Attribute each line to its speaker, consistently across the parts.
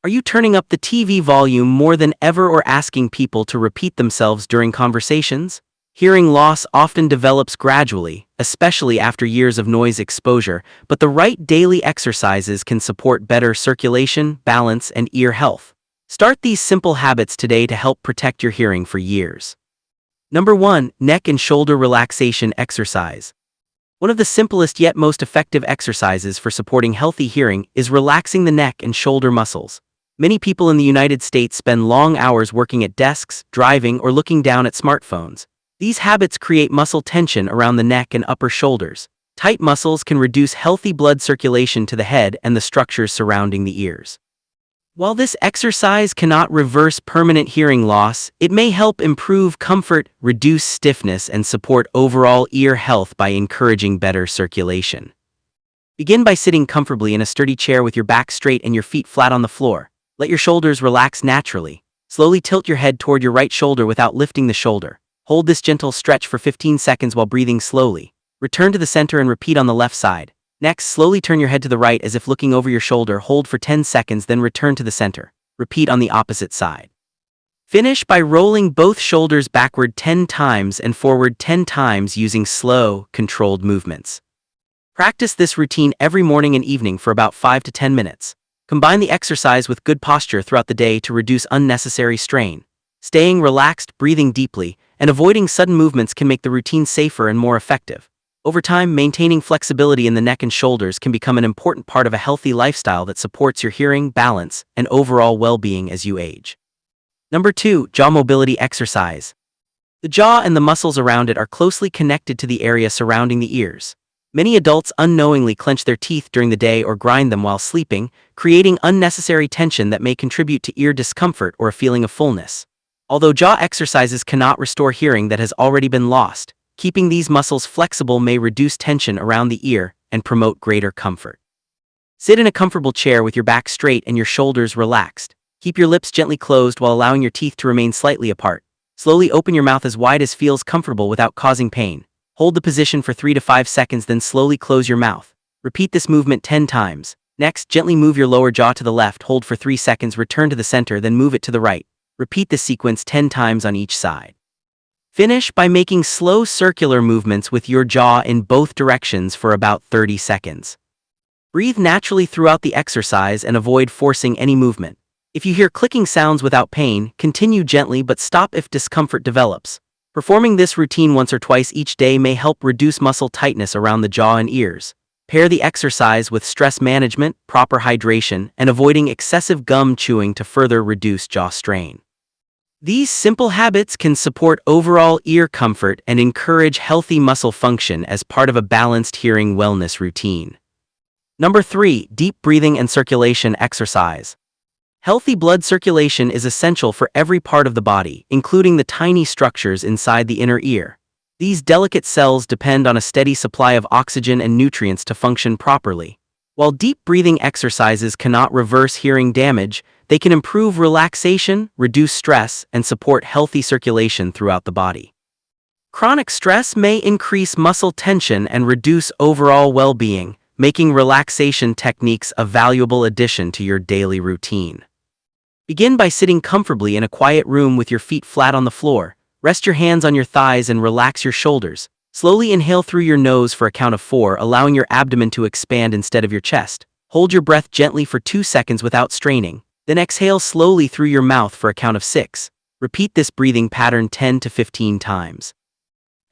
Speaker 1: Are you turning up the TV volume more than ever or asking people to repeat themselves during conversations? Hearing loss often develops gradually, especially after years of noise exposure, but the right daily exercises can support better circulation, balance, and ear health. Start these simple habits today to help protect your hearing for years. Number 1. Neck and shoulder relaxation exercise. One of the simplest yet most effective exercises for supporting healthy hearing is relaxing the neck and shoulder muscles. Many people in the United States spend long hours working at desks, driving, or looking down at smartphones. These habits create muscle tension around the neck and upper shoulders. Tight muscles can reduce healthy blood circulation to the head and the structures surrounding the ears. While this exercise cannot reverse permanent hearing loss, it may help improve comfort, reduce stiffness, and support overall ear health by encouraging better circulation. Begin by sitting comfortably in a sturdy chair with your back straight and your feet flat on the floor. Let your shoulders relax naturally. Slowly tilt your head toward your right shoulder without lifting the shoulder. Hold this gentle stretch for 15 seconds while breathing slowly. Return to the center and repeat on the left side. Next, slowly turn your head to the right as if looking over your shoulder. Hold for 10 seconds, then return to the center. Repeat on the opposite side. Finish by rolling both shoulders backward 10 times and forward 10 times using slow, controlled movements. Practice this routine every morning and evening for about 5 to 10 minutes. Combine the exercise with good posture throughout the day to reduce unnecessary strain. Staying relaxed, breathing deeply, and avoiding sudden movements can make the routine safer and more effective. Over time, maintaining flexibility in the neck and shoulders can become an important part of a healthy lifestyle that supports your hearing, balance, and overall well-being as you age. Number 2. Jaw mobility exercise. The jaw and the muscles around it are closely connected to the area surrounding the ears. Many adults unknowingly clench their teeth during the day or grind them while sleeping, creating unnecessary tension that may contribute to ear discomfort or a feeling of fullness. Although jaw exercises cannot restore hearing that has already been lost, keeping these muscles flexible may reduce tension around the ear and promote greater comfort. Sit in a comfortable chair with your back straight and your shoulders relaxed. Keep your lips gently closed while allowing your teeth to remain slightly apart. Slowly open your mouth as wide as feels comfortable without causing pain. Hold the position for 3 to 5 seconds, then slowly close your mouth. Repeat this movement 10 times. Next, gently move your lower jaw to the left, hold for 3 seconds, return to the center, then move it to the right. Repeat this sequence 10 times on each side. Finish by making slow circular movements with your jaw in both directions for about 30 seconds. Breathe naturally throughout the exercise and avoid forcing any movement. If you hear clicking sounds without pain, continue gently but stop if discomfort develops. Performing this routine once or twice each day may help reduce muscle tightness around the jaw and ears. Pair the exercise with stress management, proper hydration, and avoiding excessive gum chewing to further reduce jaw strain. These simple habits can support overall ear comfort and encourage healthy muscle function as part of a balanced hearing wellness routine. Number 3. Deep breathing and circulation exercise. Healthy blood circulation is essential for every part of the body, including the tiny structures inside the inner ear. These delicate cells depend on a steady supply of oxygen and nutrients to function properly. While deep breathing exercises cannot reverse hearing damage, they can improve relaxation, reduce stress, and support healthy circulation throughout the body. Chronic stress may increase muscle tension and reduce overall well-being, making relaxation techniques a valuable addition to your daily routine. Begin by sitting comfortably in a quiet room with your feet flat on the floor. Rest your hands on your thighs and relax your shoulders. Slowly inhale through your nose for a count of 4, allowing your abdomen to expand instead of your chest. Hold your breath gently for 2 seconds without straining. Then exhale slowly through your mouth for a count of 6. Repeat this breathing pattern 10 to 15 times.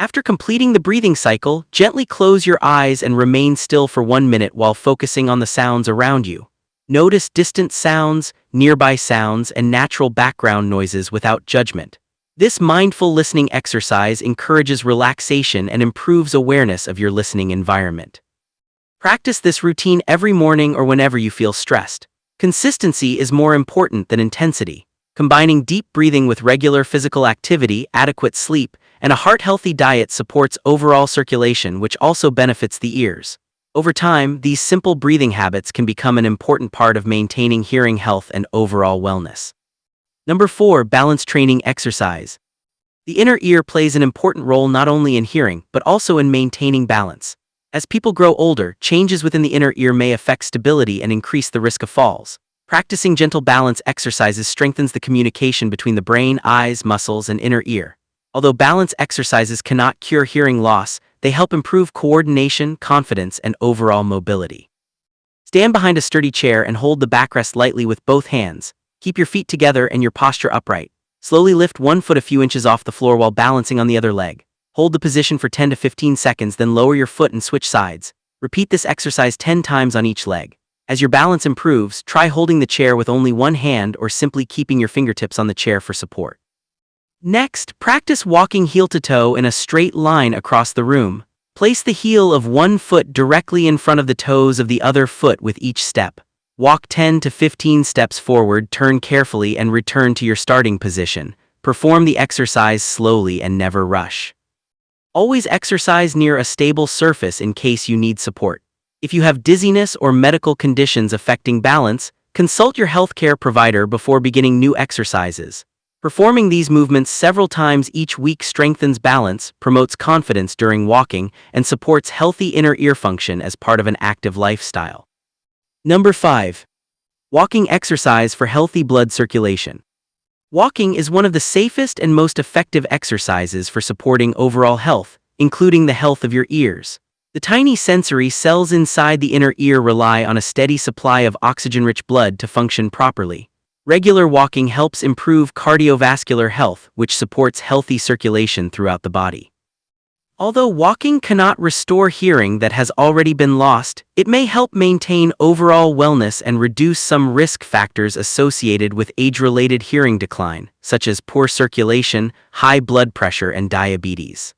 Speaker 1: After completing the breathing cycle, gently close your eyes and remain still for 1 minute while focusing on the sounds around you. Notice distant sounds, nearby sounds, and natural background noises without judgment. This mindful listening exercise encourages relaxation and improves awareness of your listening environment. Practice this routine every morning or whenever you feel stressed. Consistency is more important than intensity. Combining deep breathing with regular physical activity, adequate sleep, and a heart-healthy diet supports overall circulation, which also benefits the ears. Over time, these simple breathing habits can become an important part of maintaining hearing health and overall wellness. Number 4. Balance training exercise. The inner ear plays an important role not only in hearing, but also in maintaining balance. As people grow older, changes within the inner ear may affect stability and increase the risk of falls. Practicing gentle balance exercises strengthens the communication between the brain, eyes, muscles, and inner ear. Although balance exercises cannot cure hearing loss, they help improve coordination, confidence, and overall mobility. Stand behind a sturdy chair and hold the backrest lightly with both hands. Keep your feet together and your posture upright. Slowly lift one foot a few inches off the floor while balancing on the other leg. Hold the position for 10 to 15 seconds, then lower your foot and switch sides. Repeat this exercise 10 times on each leg. As your balance improves, try holding the chair with only one hand or simply keeping your fingertips on the chair for support. Next, practice walking heel to toe in a straight line across the room. Place the heel of one foot directly in front of the toes of the other foot with each step. Walk 10 to 15 steps forward, turn carefully, and return to your starting position. Perform the exercise slowly and never rush. Always exercise near a stable surface in case you need support. If you have dizziness or medical conditions affecting balance, consult your healthcare provider before beginning new exercises. Performing these movements several times each week strengthens balance, promotes confidence during walking, and supports healthy inner ear function as part of an active lifestyle. Number 5. Walking exercise for healthy blood circulation. Walking is one of the safest and most effective exercises for supporting overall health, including the health of your ears. The tiny sensory cells inside the inner ear rely on a steady supply of oxygen-rich blood to function properly. Regular walking helps improve cardiovascular health, which supports healthy circulation throughout the body. Although walking cannot restore hearing that has already been lost, it may help maintain overall wellness and reduce some risk factors associated with age-related hearing decline, such as poor circulation, high blood pressure, and diabetes.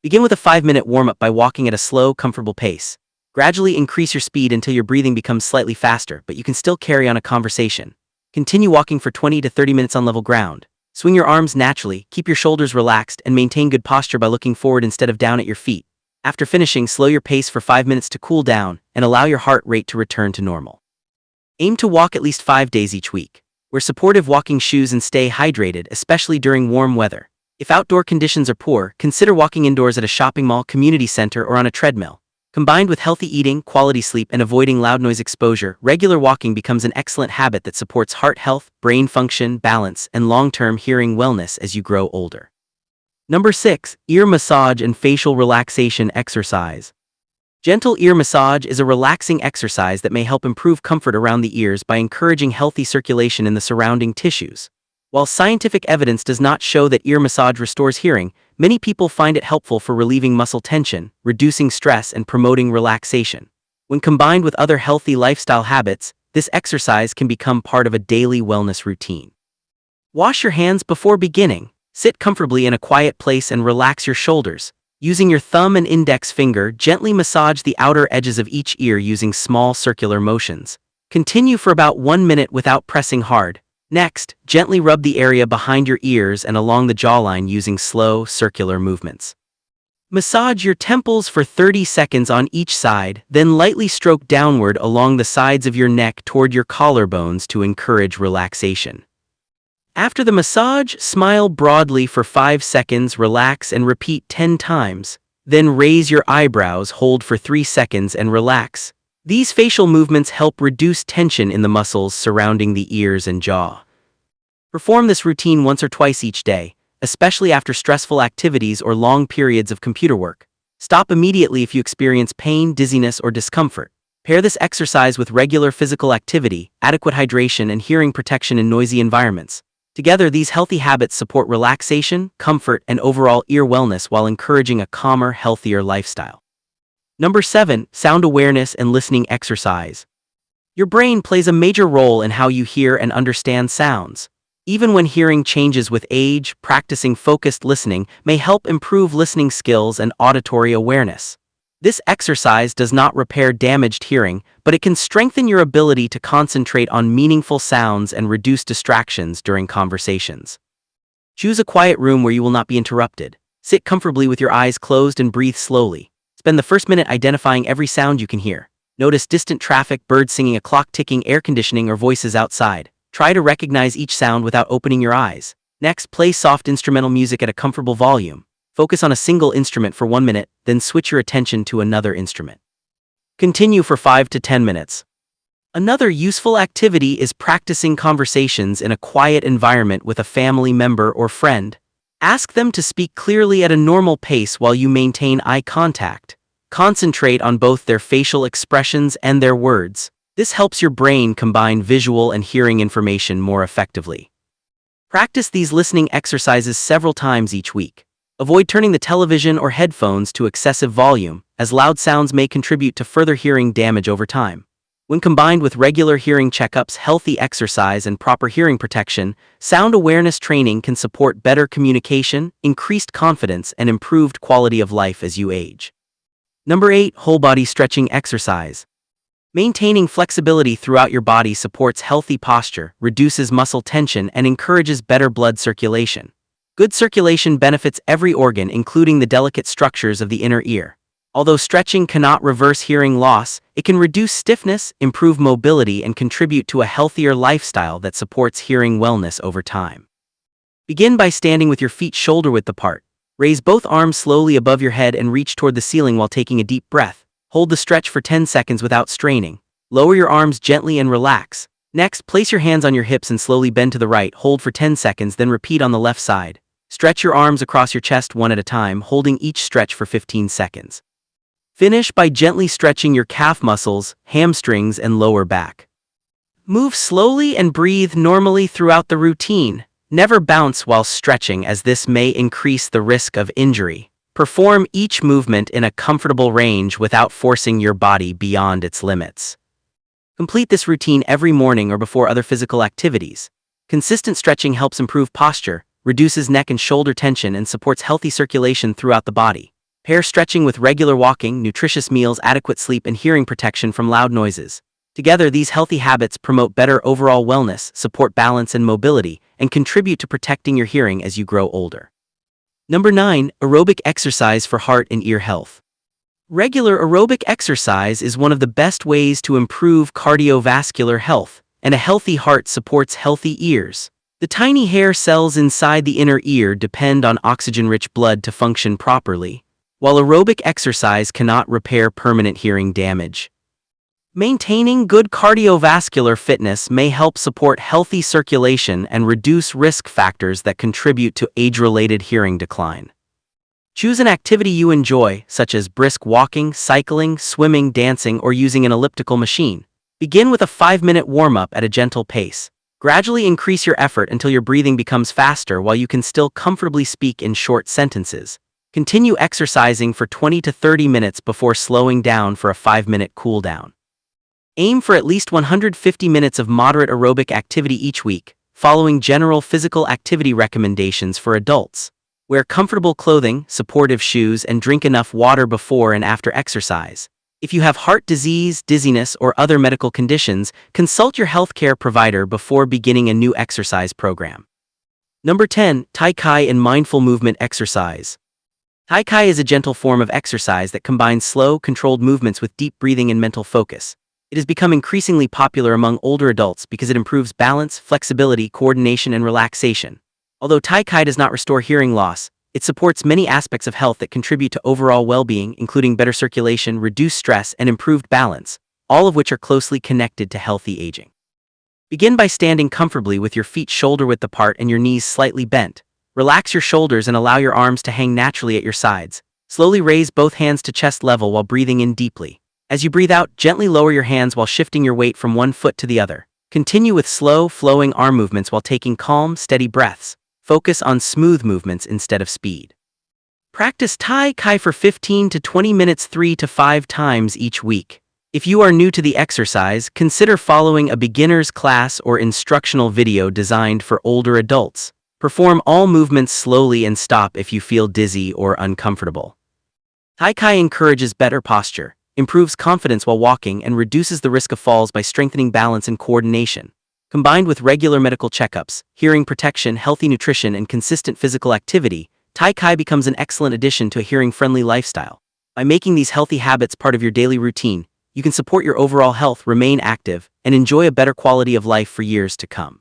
Speaker 1: Begin with a 5-minute warm-up by walking at a slow, comfortable pace. Gradually increase your speed until your breathing becomes slightly faster, but you can still carry on a conversation. Continue walking for 20 to 30 minutes on level ground. Swing your arms naturally, keep your shoulders relaxed, and maintain good posture by looking forward instead of down at your feet. After finishing, slow your pace for 5 minutes to cool down, and allow your heart rate to return to normal. Aim to walk at least 5 days each week. Wear supportive walking shoes and stay hydrated, especially during warm weather. If outdoor conditions are poor, consider walking indoors at a shopping mall, community center, or on a treadmill. Combined with healthy eating, quality sleep, and avoiding loud noise exposure, regular walking becomes an excellent habit that supports heart health, brain function, balance, and long-term hearing wellness as you grow older. Number 6. Ear massage and facial relaxation exercise. Gentle ear massage is a relaxing exercise that may help improve comfort around the ears by encouraging healthy circulation in the surrounding tissues. While scientific evidence does not show that ear massage restores hearing, many people find it helpful for relieving muscle tension, reducing stress, and promoting relaxation. When combined with other healthy lifestyle habits, this exercise can become part of a daily wellness routine. Wash your hands before beginning. Sit comfortably in a quiet place and relax your shoulders. Using your thumb and index finger, gently massage the outer edges of each ear using small circular motions. Continue for about 1 minute without pressing hard. Next, gently rub the area behind your ears and along the jawline using slow, circular movements. Massage your temples for 30 seconds on each side, then lightly stroke downward along the sides of your neck toward your collarbones to encourage relaxation. After the massage, smile broadly for 5 seconds, relax, and repeat 10 times. Then raise your eyebrows, hold for 3 seconds, and relax. These facial movements help reduce tension in the muscles surrounding the ears and jaw. Perform this routine once or twice each day, especially after stressful activities or long periods of computer work. Stop immediately if you experience pain, dizziness, or discomfort. Pair this exercise with regular physical activity, adequate hydration, and hearing protection in noisy environments. Together, these healthy habits support relaxation, comfort, and overall ear wellness while encouraging a calmer, healthier lifestyle. Number 7. Sound awareness and listening exercise. Your brain plays a major role in how you hear and understand sounds. Even when hearing changes with age, practicing focused listening may help improve listening skills and auditory awareness. This exercise does not repair damaged hearing, but it can strengthen your ability to concentrate on meaningful sounds and reduce distractions during conversations. Choose a quiet room where you will not be interrupted. Sit comfortably with your eyes closed and breathe slowly. Spend the first minute identifying every sound you can hear. Notice distant traffic, birds singing, a clock ticking, air conditioning, or voices outside. Try to recognize each sound without opening your eyes. Next, play soft instrumental music at a comfortable volume. Focus on a single instrument for 1 minute, then switch your attention to another instrument. Continue for 5 to 10 minutes. Another useful activity is practicing conversations in a quiet environment with a family member or friend. Ask them to speak clearly at a normal pace while you maintain eye contact. Concentrate on both their facial expressions and their words. This helps your brain combine visual and hearing information more effectively. Practice these listening exercises several times each week. Avoid turning the television or headphones to excessive volume, as loud sounds may contribute to further hearing damage over time. When combined with regular hearing checkups, healthy exercise, and proper hearing protection, sound awareness training can support better communication, increased confidence, and improved quality of life as you age. Number 8. Whole body stretching exercise. Maintaining flexibility throughout your body supports healthy posture, reduces muscle tension, and encourages better blood circulation. Good circulation benefits every organ, including the delicate structures of the inner ear. Although stretching cannot reverse hearing loss, it can reduce stiffness, improve mobility, and contribute to a healthier lifestyle that supports hearing wellness over time. Begin by standing with your feet shoulder-width apart. Raise both arms slowly above your head and reach toward the ceiling while taking a deep breath. Hold the stretch for 10 seconds without straining. Lower your arms gently and relax. Next, place your hands on your hips and slowly bend to the right. Hold for 10 seconds, then repeat on the left side. Stretch your arms across your chest one at a time, holding each stretch for 15 seconds. Finish by gently stretching your calf muscles, hamstrings, and lower back. Move slowly and breathe normally throughout the routine. Never bounce while stretching, as this may increase the risk of injury. Perform each movement in a comfortable range without forcing your body beyond its limits. Complete this routine every morning or before other physical activities. Consistent stretching helps improve posture, reduces neck and shoulder tension, and supports healthy circulation throughout the body. Pair stretching with regular walking, nutritious meals, adequate sleep, and hearing protection from loud noises. Together, these healthy habits promote better overall wellness, support balance and mobility, and contribute to protecting your hearing as you grow older. Number 9. Aerobic exercise for heart and ear health. Regular aerobic exercise is one of the best ways to improve cardiovascular health, and a healthy heart supports healthy ears. The tiny hair cells inside the inner ear depend on oxygen-rich blood to function properly, while aerobic exercise cannot repair permanent hearing damage. Maintaining good cardiovascular fitness may help support healthy circulation and reduce risk factors that contribute to age-related hearing decline. Choose an activity you enjoy, such as brisk walking, cycling, swimming, dancing, or using an elliptical machine. Begin with a 5-minute warm-up at a gentle pace. Gradually increase your effort until your breathing becomes faster while you can still comfortably speak in short sentences. Continue exercising for 20 to 30 minutes before slowing down for a 5-minute cool-down. Aim for at least 150 minutes of moderate aerobic activity each week, following general physical activity recommendations for adults. Wear comfortable clothing, supportive shoes, and drink enough water before and after exercise. If you have heart disease, dizziness, or other medical conditions, consult your healthcare provider before beginning a new exercise program. Number 10. Tai Chi and mindful movement exercise. Tai Chi is a gentle form of exercise that combines slow, controlled movements with deep breathing and mental focus. It has become increasingly popular among older adults because it improves balance, flexibility, coordination, and relaxation. Although Tai Chi does not restore hearing loss, it supports many aspects of health that contribute to overall well-being, including better circulation, reduced stress, and improved balance, all of which are closely connected to healthy aging. Begin by standing comfortably with your feet shoulder-width apart and your knees slightly bent. Relax your shoulders and allow your arms to hang naturally at your sides. Slowly raise both hands to chest level while breathing in deeply. As you breathe out, gently lower your hands while shifting your weight from one foot to the other. Continue with slow, flowing arm movements while taking calm, steady breaths. Focus on smooth movements instead of speed. Practice Tai Chi for 15 to 20 minutes 3 to 5 times each week. If you are new to the exercise, consider following a beginner's class or instructional video designed for older adults. Perform all movements slowly and stop if you feel dizzy or uncomfortable. Tai Chi encourages better posture, improves confidence while walking, and reduces the risk of falls by strengthening balance and coordination. Combined with regular medical checkups, hearing protection, healthy nutrition, and consistent physical activity, Tai Chi becomes an excellent addition to a hearing-friendly lifestyle. By making these healthy habits part of your daily routine, you can support your overall health, remain active, and enjoy a better quality of life for years to come.